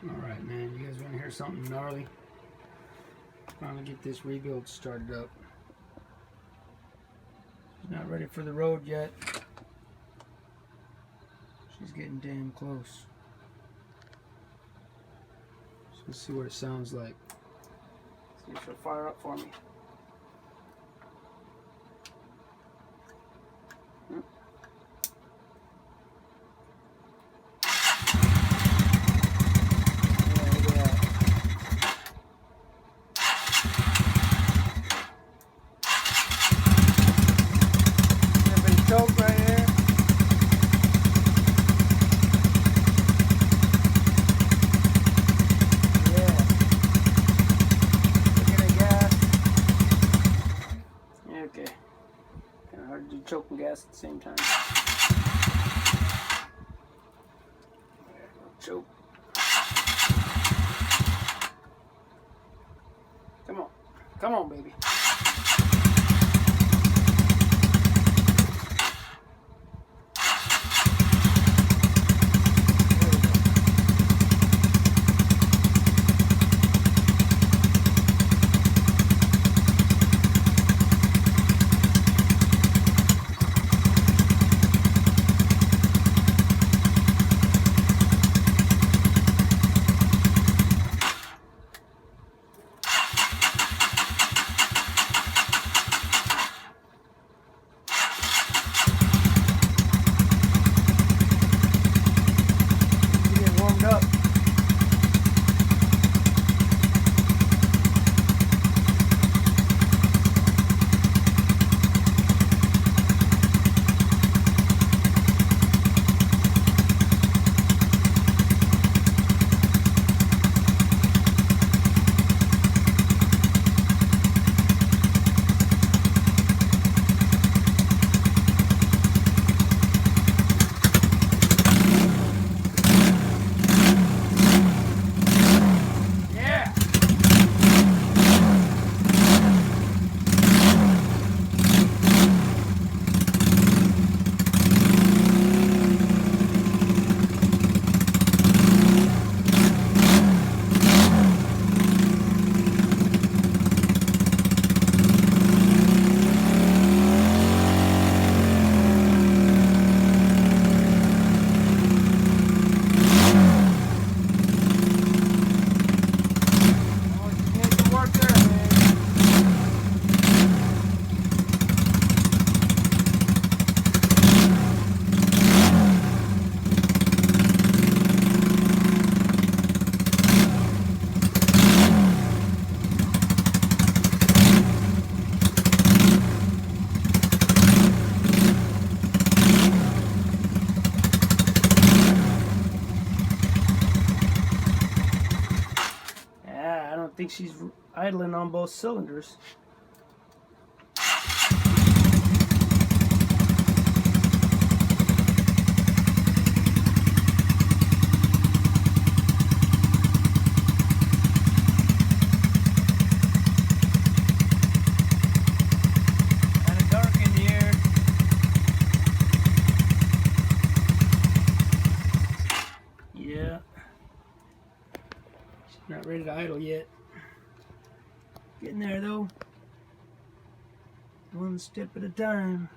Alright, man, you guys want to hear something gnarly? Finally get this rebuild started up. She's not ready for the road yet. She's getting damn close. So let's see what it sounds like. See if she'll fire up for me. Choke right here. Yeah. Look at the gas. Yeah, okay. Kind of hard to do choke and gas at the same time. Choke. Come on. Come on, baby. Up. I don't think she's idling on both cylinders. Kind of dark in here. Yeah. Not ready to idle yet. Getting there though. One step at a time.